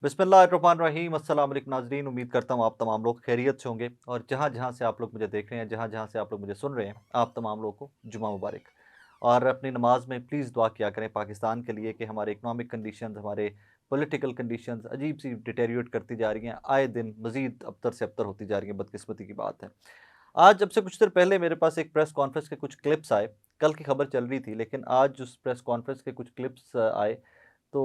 बिस्मिल्लाहिर्रहमानिर्रहीम अस्सलाम वालेकुम नाज़रीन। उम्मीद करता हूँ आप तमाम लोग खैरियत से होंगे और जहाँ-जहाँ से आप लोग मुझे देख रहे हैं, जहाँ-जहाँ से आप लोग मुझे सुन रहे हैं, आप तमाम लोगों को जुमा मुबारक। और अपनी नमाज में प्लीज़ दुआ किया करें पाकिस्तान के लिए कि हमारे इकोनॉमिक कंडीशंस, हमारे पॉलिटिकल कंडीशंस अजीब-सी डिटेरियोरेट करती जा रही हैं, आए दिन मज़ीद अबतर से अबतर होती जा रही हैं, बदकिस्मती की बात है। आज जब से कुछ देर पहले मेरे पास एक प्रेस कॉन्फ्रेंस के कुछ क्लिप्स आए, कल की खबर चल रही थी लेकिन आज उस प्रेस कॉन्फ्रेंस के कुछ क्लिप्स आए तो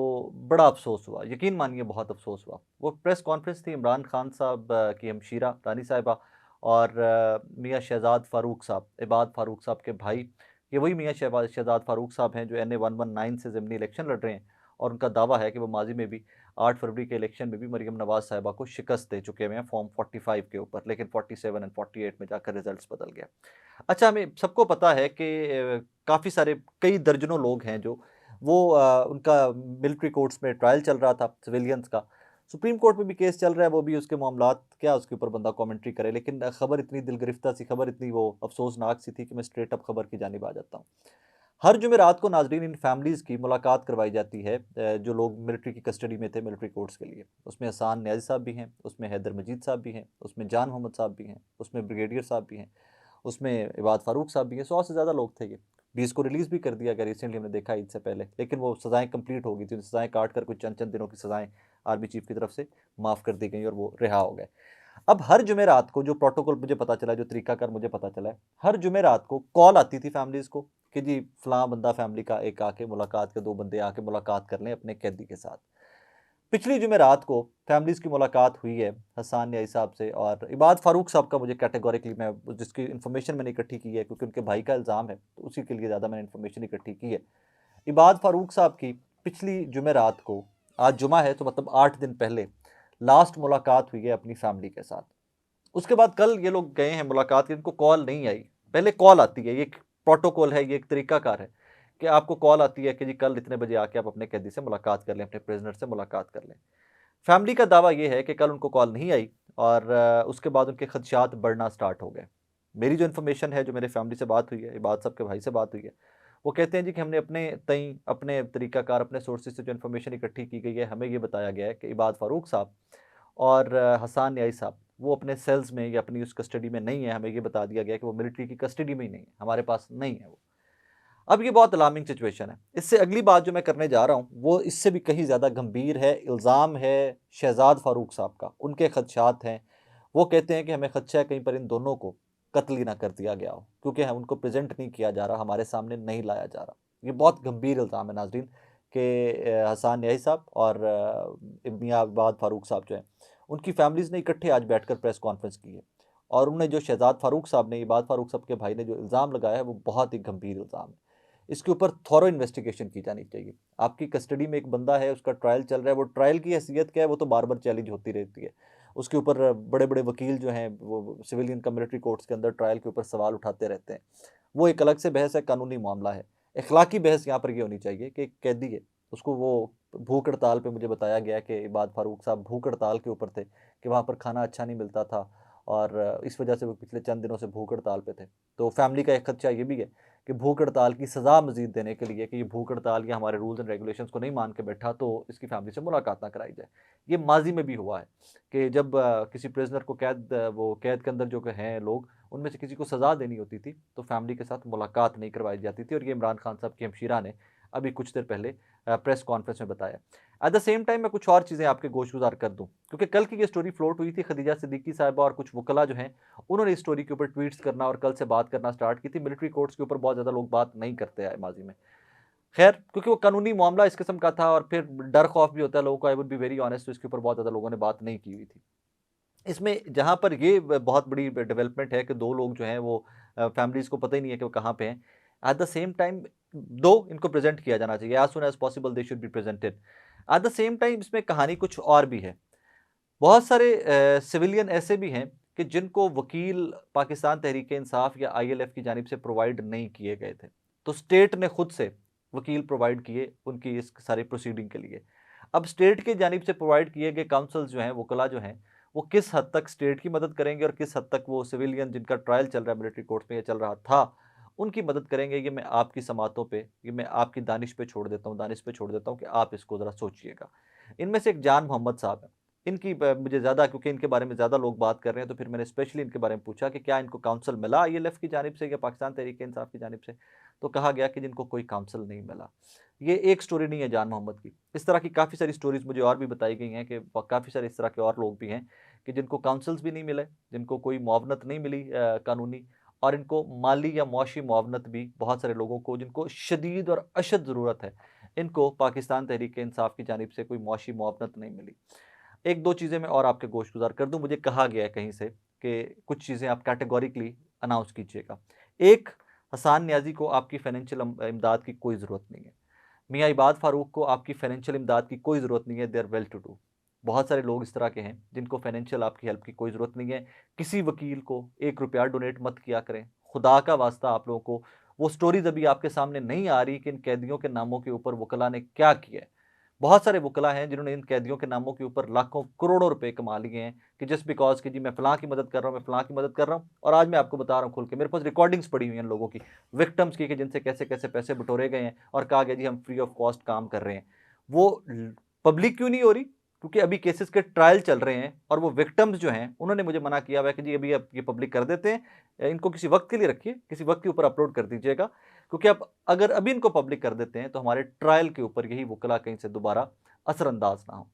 बड़ा अफ़सोस हुआ, यकीन मानिए बहुत अफ़सोस हुआ। वो प्रेस कॉन्फ्रेंस थी इमरान खान साहब की हमशीरा रानी साहिबा और मियाँ शहज़ाद फ़ारूक साहब, इबाद फ़ारूक साहब के भाई। ये वही मियाँ शहज़ाद फ़ारूक साहब हैं जो NA 119 से ज़िमनी इलेक्शन लड़ रहे हैं और उनका दावा है कि वो माज़ी में भी 8 फरवरी के इलेक्शन में भी मरीम नवाज़ साहिबा को शिकस्त दे चुके हुए हैं फॉर्म 45 के ऊपर, लेकिन 47 एंड 48 में जाकर रिज़ल्ट्स बदल गया। अच्छा, हमें सबको पता है कि काफ़ी सारे कई दर्जनों लोग हैं जो उनका मिलिट्री कोर्ट्स में ट्रायल चल रहा था सिविलियंस का। सुप्रीम कोर्ट में भी केस चल रहा है, वो भी उसके मामलात क्या उसके ऊपर बंदा कमेंट्री करे, लेकिन खबर इतनी दिलगिरफ्ता सी, खबर इतनी वो अफ़सोसनाक सी थी कि मैं स्ट्रेट अप खबर की जानिब आ जाता हूँ। हर जुमेरात को नाज़रीन इन फैमिलीज़ की मुलाकात करवाई जाती है जो लोग मिलिट्री की कस्टडी में थे मिलिट्री कोर्ट्स के लिए। उसमें हसान न्याज़ी साहब भी हैं, उसमें हैदर मजीद साहब भी हैं, उसमें जान मोहम्मद साहब भी हैं, उसमें ब्रिगेडियर साहब भी हैं, उसमें इबाद फ़ारूक साहब भी हैं, 100 से ज़्यादा लोग थे ये। 20 को रिलीज़ भी कर दिया गया रिसेंटली, हमने देखा ईद से पहले, लेकिन वो सज़ाएँ कंप्लीट हो गई थी, सज़ाएँ काट कर कुछ चंद-चंद दिनों की सज़ाएँ आर्मी चीफ़ की तरफ से माफ़ कर दी गई और वो रिहा हो गए। अब हर जुमेरात को जो प्रोटोकॉल मुझे पता चला है, जो तरीकाकार मुझे पता चला है, हर जुमेरात को कॉल आती थी फैमिलीज़ को कि जी फलाँ बंदा फैमिली का एक आके मुलाकात के 2 बंदे आके मुलाकात कर लें अपने कैदी के साथ। पिछली जुमेरात को फैमिलीज़ की मुलाकात हुई है हसन न्याई साहब से और इबाद फ़ारूक साहब का मुझे कैटेगोरिकली मैं जिसकी इन्फॉर्मेशन मैंने इकट्ठी की है क्योंकि उनके भाई का इल्ज़ाम है, तो उसी के लिए ज़्यादा मैंने इन्फॉर्मेशन इकट्ठी की है। इबाद फ़ारूक साहब की पिछली जुमेरात को, आज जुमा है तो मतलब 8 दिन पहले लास्ट मुलाकात हुई है अपनी फैमिली के साथ। उसके बाद कल ये लोग गए हैं मुलाकात के, इनको कॉल नहीं आई। पहले कॉल आती है, ये एक प्रोटोकॉल है, ये एक तरीकाकार है कि आपको कॉल आती है कि जी कल इतने बजे आके आप अपने कैदी से मुलाकात कर लें, अपने प्रिज़नर से मुलाकात कर लें। फैमिली का दावा ये है कि कल उनको कॉल नहीं आई और उसके बाद उनके खदशात बढ़ना स्टार्ट हो गए। मेरी जो इन्फॉर्मेशन है, जो मेरे फैमिली से बात हुई है, इबाद साहब के भाई से बात हुई है, वो कहते हैं जी कि हमने अपने तईं, अपने तरीकाकार, अपने सोर्सेज़ से जो इन्फॉर्मेशन इकट्ठी की गई है, हमें ये बताया गया है कि इबाद फ़ारूक साहब और हसन न्याई साहब वो अपने सेल्स में या अपनी उस कस्टडी में नहीं है। हमें ये बता दिया गया कि वो मिलिट्री की कस्टडी में ही नहीं है, हमारे पास नहीं है वो। अब ये बहुत अलार्मिंग सिचुएशन है। इससे अगली बात जो मैं करने जा रहा हूँ, वो इससे भी कहीं ज़्यादा गंभीर है। इल्ज़ाम है शहज़ाद फ़ारूक साहब का, उनके खदशात हैं। वो कहते हैं कि हमें खदशा है कहीं पर इन दोनों को कत्ल ही ना कर दिया गया हो, क्योंकि हम उनको प्रेज़ेंट नहीं किया जा रहा, हमारे सामने नहीं लाया जा रहा। ये बहुत गंभीर इल्ज़ाम है नाज़रीन कि हसन न्याई साहब और मियाँ इबाद फ़ारूक साहब जो हैं, उनकी फैमिलीज़ ने इकट्ठे आज बैठकर प्रेस कॉन्फ्रेंस की है और उन्होंने जो शहज़ाद फ़ारूक साहब ने, इबाद फ़ारूक साहब के भाई ने जो इल्ज़ाम लगाया है, वो बहुत ही गंभीर इल्ज़ाम है। इसके ऊपर थॉरो इन्वेस्टिगेशन की जानी चाहिए। आपकी कस्टडी में एक बंदा है, उसका ट्रायल चल रहा है, वो ट्रायल की हैसियत क्या है, वो तो बार-बार चैलेंज होती रहती है। उसके ऊपर बड़े-बड़े वकील जो हैं, वो सिविलियन का मिलिट्री कोर्ट्स के अंदर ट्रायल के ऊपर सवाल उठाते रहते हैं। वो एक अलग से बहस है, कानूनी मामला है। इखलाकी बहस यहाँ पर ये होनी चाहिए कि एक कैदी है, उसको वो भूख हड़ताल पे मुझे बताया गया कि इबाद फ़ारूक साहब भूख हड़ताल के ऊपर थे कि वहाँ पर खाना अच्छा नहीं मिलता था और इस वजह से वो पिछले चंद दिनों से भूख हड़ताल पे थे। तो फैमिली का एक खदशा ये भी है कि भूख हड़ताल की सज़ा मज़ीद देने के लिए कि ये भूख हड़ताल या हमारे रूल्स एंड रेगुलेशंस को नहीं मान के बैठा तो इसकी फैमिली से मुलाकात ना कराई जाए। ये माज़ी में भी हुआ है कि जब किसी प्रिज़नर को वो कैद के अंदर जो कि हैं लोग, उनमें से किसी को सज़ा देनी होती थी, तो फैमिली के साथ मुलाकात नहीं करवाई जाती थी और ये इमरान खान साहब की हमशीरा ने अभी कुछ देर पहले प्रेस कॉन्फ्रेंस में बताया। एट द सेम टाइम मैं कुछ और चीज़ें आपके गोशगुज़ार कर दूँ, क्योंकि कल की ये स्टोरी फ्लोट हुई थी, खदीजा सिद्दीकी साहिबा और कुछ वकला जो हैं, उन्होंने इस स्टोरी के ऊपर ट्वीट्स करना और कल से बात करना स्टार्ट की थी। मिलिट्री कोर्ट्स के ऊपर बहुत ज़्यादा लोग बात नहीं करते आए माज़ी में। खैर, क्योंकि वो कानूनी मामला इस किस्म का था और फिर डर खौफ भी होता है लोगों को, I would be very honest, तो इसके ऊपर बहुत ज़्यादा लोगों ने बात नहीं की हुई थी। इसमें जहाँ पर ये बहुत बड़ी डेवलपमेंट है कि 2 लोग जो हैं वो फैमिलीज़ को पता ही नहीं है कि वो कहाँ पे हैं। एट द सेम टाइम 2 इनको प्रेज़ेंट किया जाना चाहिए, as soon as possible they should be presented. At the same time इसमें कहानी कुछ और भी है। बहुत सारे सिविलियन ऐसे भी हैं कि जिनको वकील पाकिस्तान तहरीक-ए-इंसाफ या ILF की जानिब से प्रोवाइड नहीं किए गए थे। तो स्टेट ने खुद से वकील प्रोवाइड किए उनकी इस सारी प्रोसीडिंग के लिए। अब स्टेट की जानिब से प्रोवाइड किए गए काउंसल्स जो हैं, वकला जो हैं, वो किस हद तक स्टेट की मदद करेंगे और किस हद तक वो सिविलियन जिनका ट्रायल चल रहा है मिलिट्री कोर्ट में या चल रहा था, उनकी मदद करेंगे, ये मैं आपकी समातों पे, ये मैं आपकी दानिश पे छोड़ देता हूँ, दानिश पे छोड़ देता हूँ कि आप इसको ज़रा सोचिएगा। इनमें से एक जान मोहम्मद साहब हैं। इनकी मुझे ज़्यादा, क्योंकि इनके बारे में ज़्यादा लोग बात कर रहे हैं, तो फिर मैंने स्पेशली इनके बारे में पूछा कि क्या इनको काउंसिल मिला आईएलएफ की जानिब से या पाकिस्तान तहरीक-ए-इंसाफ की जानिब से? तो कहा गया कि जिनको कोई काउंसिल नहीं मिला। ये एक स्टोरी नहीं है जान मोहम्मद की। इस तरह की काफ़ी सारी स्टोरीज़ मुझे और भी बताई गई हैं कि काफ़ी सारे इस तरह के और लोग भी हैं कि जिनको काउंसिल्स भी नहीं मिले, जिनको कोई मुआवनत नहीं मिली कानूनी, और इनको माली या मुआशी मुआवनत भी बहुत सारे लोगों को, जिनको शदीद और अशद ज़रूरत है, इनको पाकिस्तान तहरीक-ए-इंसाफ की जानिब से कोई मुआशी मुआवनत नहीं मिली। 1-2 चीज़ें मैं और आपके गोशगुज़ार कर दूँ, मुझे कहा गया है कहीं से कि कुछ चीज़ें आप कैटेगोरिकली अनाउंस कीजिएगा। एक, हसन नियाज़ी को आपकी फाइनेंशियल इमदाद की कोई ज़रूरत नहीं है। मियाँ इबाद फ़ारूक को आपकी फाइनेंशियल इमदाद की कोई ज़रूरत नहीं है, they are well to do. बहुत सारे लोग इस तरह के हैं जिनको फाइनेंशियल आपकी हेल्प की कोई ज़रूरत नहीं है। किसी वकील को 1 रुपया डोनेट मत किया करें। खुदा का वास्ता आप लोगों को वो स्टोरीज़ अभी आपके सामने नहीं आ रही कि इन कैदियों के नामों के ऊपर वकला ने क्या किया है। बहुत सारे वकला हैं जिन्होंने इन कैदियों के नामों के ऊपर लाखों करोड़ों रुपए कमा लिए हैं कि जस्ट बिकॉज़ कि जी मैं फ़लाँ की मदद कर रहा हूँ, मैं फ़लाँ की मदद कर रहा हूँ, और आज मैं आपको बता रहा हूँ खुल के, मेरे पास रिकॉर्डिंग्स पड़ी हुई हैं इन लोगों की, विक्टिम्स की, कि जिनसे कैसे-कैसे पैसे बटोरे गए हैं और कहा गया जी हम फ्री ऑफ कॉस्ट काम कर रहे हैं। वो ल पब्लिक क्यों नहीं हो रही? क्योंकि अभी केसेस के ट्रायल चल रहे हैं और वो विक्टिम्स जो हैं उन्होंने मुझे मना किया हुआ है कि जी अभी आप ये पब्लिक कर देते हैं, इनको किसी वक़्त के लिए रखिए, किसी वक़्त के ऊपर अपलोड कर दीजिएगा, क्योंकि आप अगर अभी इनको पब्लिक कर देते हैं तो हमारे ट्रायल के ऊपर यही वकला कहीं से दोबारा असरअंदाज ना हो।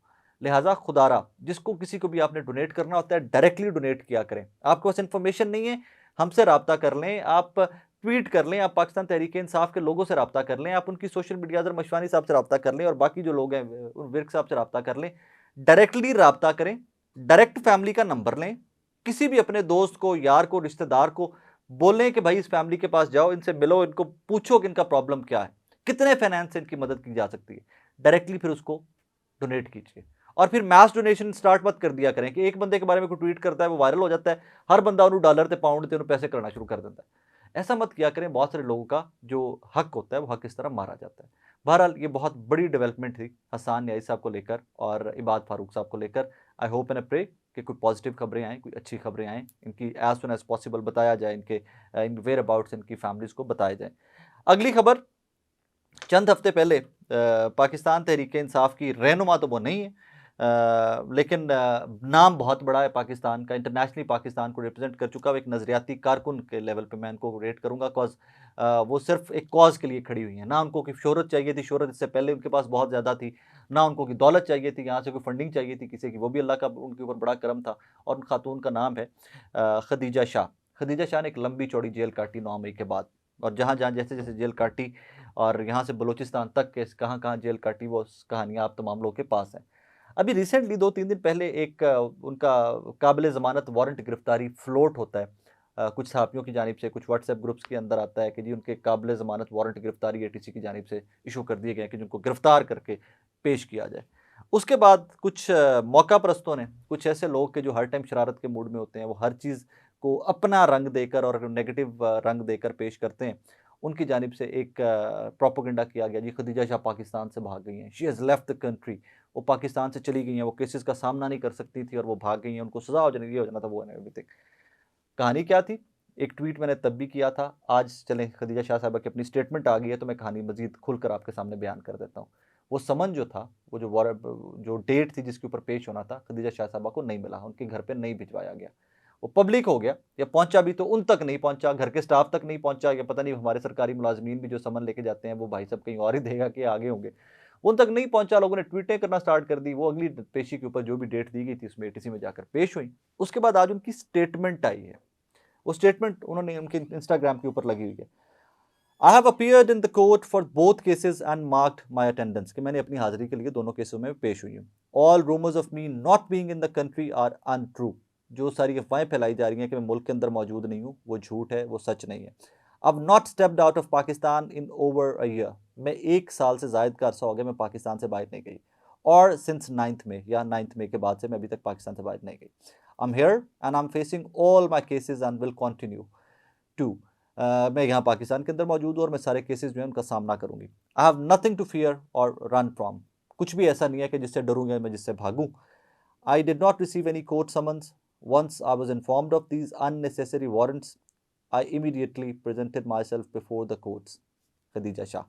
लिहाजा खुदारा, जिसको किसी को भी आपने डोनेट करना होता है, डायरेक्टली डोनेट किया करें। आपके पास इन्फॉर्मेशन नहीं है, हमसे राब्ता कर लें, आप ट्वीट कर लें, आप पाकिस्तान तहरीक-ए-इंसाफ के लोगों से राब्ता कर लें, आप उनकी सोशल मीडिया अज़र मशवानी साहब से राब्ता कर लें और बाकी जो लोग हैं विर्क साहब से राब्ता कर लें। डायरेक्टली राब्ता करें, डायरेक्ट फैमिली का नंबर लें, किसी भी अपने दोस्त को, यार को, रिश्तेदार को बोलें कि भाई इस फैमिली के पास जाओ, इनसे मिलो, इनको पूछो कि इनका प्रॉब्लम क्या है, कितने फाइनेंस से इनकी मदद की जा सकती है। डायरेक्टली फिर उसको डोनेट कीजिए। और फिर मास डोनेशन स्टार्ट मत कर दिया करें कि एक बंदे के बारे में कोई ट्वीट करता है, वो वायरल हो जाता है, हर बंदा उन्हें डॉलर ते पाउंड ते उन्हें पैसे करना शुरू कर देता है। ऐसा मत किया करें, बहुत सारे लोगों का जो हक होता है वो हक इस तरह मारा जाता है। बहरहाल ये बहुत बड़ी डेवलपमेंट थी हसन न्याई साहब को लेकर और इबाद फारूक साहब को लेकर। I hope and I pray कि कोई पॉजिटिव खबरें आएँ, कोई अच्छी खबरें आएँ, इनकी एज़ सून एज़ पॉसिबल बताया जाए, इनके इन वेयर अबाउट्स इनकी फैमिलीज़ को बताया जाए। अगली खबर, चंद हफ्ते पहले पाकिस्तान तहरीक-ए-इंसाफ की रहनुमा तो वो नहीं है, लेकिन नाम बहुत बड़ा है पाकिस्तान का, इंटरनेशनली पाकिस्तान को रिप्रेजेंट कर चुका है, एक नज़रियाती कारकुन के लेवल पे मैं इनको रेट करूँगा, कॉज़ वो सिर्फ एक कॉज़ के लिए खड़ी हुई हैं। ना उनको कि शोहरत चाहिए थी, शोहरत इससे पहले उनके पास बहुत ज़्यादा थी, ना उनको कि दौलत चाहिए थी, यहाँ से कोई फंडिंग चाहिए थी किसी की, वो भी अल्लाह का उनके ऊपर बड़ा करम था। और उन खातून का नाम है खदीजा शाह। खदीजा शाह ने एक लंबी चौड़ी जेल काटी 9 मई के बाद, और जहाँ-जहाँ, जैसे-जैसे जेल काटी और यहाँ से बलूचिस्तान तक के कहाँ-कहाँ जेल काटी, वो कहानियाँ आप तमाम लोगों के पास हैं। अभी रिसेंटली 2-3 दिन पहले एक उनका काबिल ज़मानत वारंट गिरफ्तारी फ्लोट होता है। कुछ सहाफ़ियों की जानिब से, कुछ व्हाट्सएप ग्रुप्स के अंदर आता है कि जी उनके काबिल ज़मानत वारंट गिरफ्तारी एटीसी की जानिब से इश्यू कर दिए गए हैं कि जिनको गिरफ्तार करके पेश किया जाए। उसके बाद कुछ मौका परस्तों ने, कुछ ऐसे लोग के जो हर टाइम शरारत के मूड में होते हैं, वो हर चीज़ को अपना रंग देकर और नेगेटिव रंग देकर पेश करते हैं। उनकी जानिब से एक प्रोपेगेंडा किया गया, जी खदीजा शाह पाकिस्तान से भाग गई हैं, she has left the country, वो पाकिस्तान से चली गई हैं, वो केसेस का सामना नहीं कर सकती थी और वो भाग गई हैं, उनको सज़ा हो जानी, ये हो जाना था, वो एंड एवरीथिंग। कहानी क्या थी? एक ट्वीट मैंने तब भी किया था, आज चलें खदीजा शाह साहिबा की अपनी स्टेटमेंट आ गई है तो मैं कहानी मज़ीद खुलकर आपके सामने बयान कर देता हूँ। वो समन जो था, वो जो डेट थी जिसके ऊपर पेश होना था, खदीजा शाह साहिबा को नहीं मिला, उनके घर पे नहीं भिजवाया गया। वो पब्लिक हो गया, या पहुँचा भी तो उन तक नहीं पहुँचा, घर के स्टाफ तक नहीं पहुँचा, या पता नहीं हमारे सरकारी मुलाज़मीन भी जो समन लेके जाते हैं, वो भाई साहब कहीं और ही देगा कि आगे होंगे। उन तक नहीं पहुँचा, लोगों ने ट्वीटें करना स्टार्ट कर दी, वो अगली पेशी के ऊपर जो भी डेट दी गई थी, उसमें एटीसी में जाकर पेश हुई। उसके बाद आज उनकी स्टेटमेंट आई है। वो स्टेटमेंट उन्होंने उनके इंस्टाग्राम के ऊपर लगी हुई है। I have appeared in the court for both cases and marked my attendance, कि मैंने अपनी हाजिरी के लिए दोनों केसों में पेश हुई हूँ। All rumours of me not being in the country are untrue, जो सारी अफवाहें फैलाई जा रही हैं कि मैं मुल्क के अंदर मौजूद नहीं हूँ, वो झूठ है, वो सच नहीं है। अब not stepped out of Pakistan in over a year, मैं 1 साल से जायद का अरसा हो गया मैं पाकिस्तान से बाहर नहीं गई, और सिंस 9th में, या 9th मई के बाद से मैं अभी तक पाकिस्तान से बाहर नहीं गई। I am here and I am facing all my cases and will continue to, मैं यहाँ पाकिस्तान के अंदर मौजूद हूँ और मैं सारे केसेस जो हैं उनका सामना करूँगी। I have nothing to fear or run from, कुछ भी ऐसा नहीं है कि जिससे डरूँ या मैं जिससे भागूँ। I did not receive any court summons, once I was informed of these unnecessary warrants I immediately presented myself before the courts. Khadija Shah,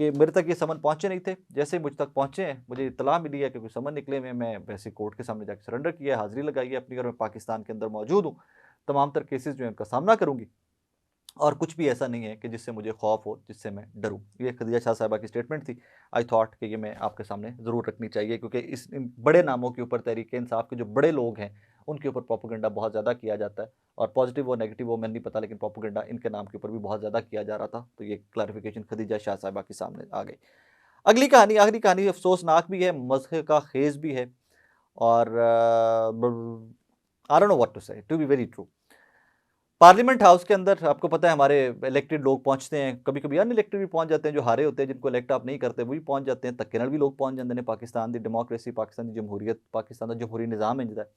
कि मेरे तक ये समन पहुँचे नहीं थे। जैसे ही मुझ तक पहुँचे हैं, मुझे इत्तला मिली है कि कोई समन निकले हुए हैं, मैं वैसे कोर्ट के सामने जाके सरेंडर किया है, हाज़िरी लगाई है अपनी और मैं पाकिस्तान के अंदर मौजूद हूँ। तमाम तर केसेज़ जो हैं उनका सामना करूँगी और कुछ भी ऐसा नहीं है कि जिससे मुझे खौफ हो, जिससे मैं डरूँ। ये खदीजा शाह साहिबा की स्टेटमेंट थी। आई थॉट कि ये मैं आपके सामने ज़रूर रखनी चाहिए क्योंकि इस इन बड़े नामों के ऊपर तहरीक-ए-इंसाफ के जो बड़े लोग हैं, उनके ऊपर प्रोपेगेंडा बहुत ज़्यादा किया जाता है और पॉज़िटिव और नेगेटिव वो मैंने नहीं पता, लेकिन प्रोपेगेंडा इनके नाम के ऊपर भी बहुत ज़्यादा किया जा रहा था। तो ये क्लैरिफ़िकेशन खदीजा शाह साहिबा के सामने आ गई। अगली कहानी, आखिरी कहानी अफ़सोसनाक भी है, मज़ह का ख़ेज़ भी है और I don't know what to say, to be very true. Parliament house के अंदर आपको पता है हमारे इलेक्टेड लोग पहुंचते हैं, कभी-कभी अनइलेक्टेड भी पहुंच जाते हैं, जो हारे होते हैं, जिनको इलेक्ट आप नहीं करते, वो भी पहुंच जाते हैं, धक्के नाल भी लोग पहुंच जाते हैं। पाकिस्तान दी डेमोक्रेसी, पाकिस्तान दी जमहूरियत, पाकिस्तान का जमहूरी निज़ाम इंजदा है।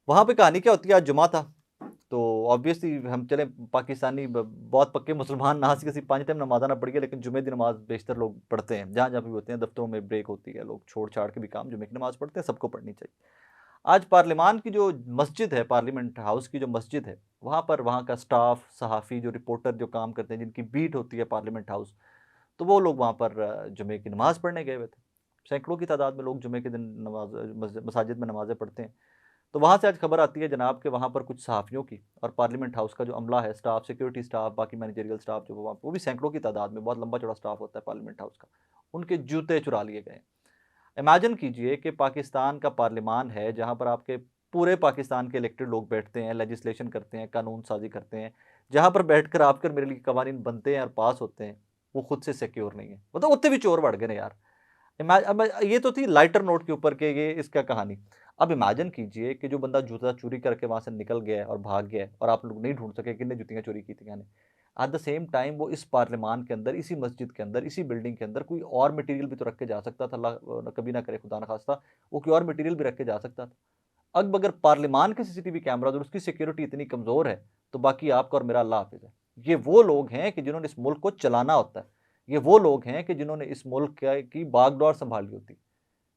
वहाँ पे कहानी क्या होती है, आज जुमा था, तो ऑब्वियसली हम चले पाकिस्तानी बहुत पक्के मुसलमान ना सी 5 टाइम नमाज़ ना पढ़िए, लेकिन जुमे की नमाज़ बेशतर लोग पढ़ते हैं, जहाँ-जहाँ भी होते हैं, दफ्तरों में ब्रेक होती है, लोग छोड़-छाड़ के भी काम जुमे की नमाज़ पढ़ते हैं, सबको पढ़नी चाहिए। आज पार्लियामान की जो मस्जिद है, पार्लियामेंट हाउस की जो मस्जिद है, वहाँ पर वहाँ का स्टाफ, सहाफ़ी, जो रिपोर्टर जो काम करते हैं, जिनकी बीट होती है पार्लियामेंट हाउस, तो वो लोग वहाँ पर जुमे की नमाज़ पढ़ने गए हुए थे। सैकड़ों की तादाद में लोग जुमे के दिन मसाजिद में नमाज़ें पढ़ते हैं। तो वहाँ से आज खबर आती है जनाब कि वहाँ पर कुछ सहाफ़ियों की और पार्लियामेंट हाउस का जो अमला है, स्टाफ, सिक्योरिटी स्टाफ, बाकी मैनेजरियल स्टाफ जो वहाँ, वो भी सैकड़ों की तादाद में, बहुत लंबा-चौड़ा स्टाफ होता है पार्लियामेंट हाउस का, उनके जूते चुरा लिए गए। इमेजिन कीजिए कि पाकिस्तान का पार्लियामान है, जहाँ पर आपके पूरे पाकिस्तान के इलेक्टेड लोग बैठते हैं, लेजिस्लेशन करते हैं, कानून साज़ी करते हैं, जहाँ पर बैठकर आपके और मेरे लिए कवानीन बनते हैं और पास होते हैं, वो खुद से सिक्योर नहीं है। मतलब उत्ते भी चोर बढ़ गए ना यार। अब ये तो थी लाइटर नोट के ऊपर के ये इसका कहानी। अब इमेजिन कीजिए कि जो बंदा जूता चोरी करके वहाँ से निकल गया है और भाग गया है और आप लोग नहीं ढूँढ सके किसने जूतियाँ चोरी की थी यानी। एट द सेम टाइम वो इस पार्लियामान के अंदर, इसी मस्जिद के अंदर, इसी बिल्डिंग के अंदर कोई और मटीरियल भी तो रख के जा सकता था। अल्लाह कभी ना करे, खुदा ना खास्ता, वो कोई और मटीरियल भी रख के जा सकता था। अब अगर पार्लियामान के सीसीटीवी कैमराज़ और उसकी सिक्योरिटी इतनी कमज़ोर है, तो बाकी आपका और मेरा अल्लाह हाफ़िज़ है। ये वो लोग हैं कि जिन्होंने इस मुल्क को चलाना होता है। ये वो लोग हैं कि जिन्होंने इस मुल्क की बागडोर सँभाली होती है।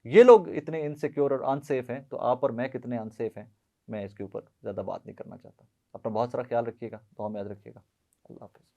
ये लोग इतने इनसिक्योर और अनसेफ हैं, तो आप और मैं कितने अनसेफ हैं, मैं इसके ऊपर ज़्यादा बात नहीं करना चाहता। अपना बहुत सारा ख्याल रखिएगा, दुआ में याद रखिएगा। अल्लाह हाफ़िज़।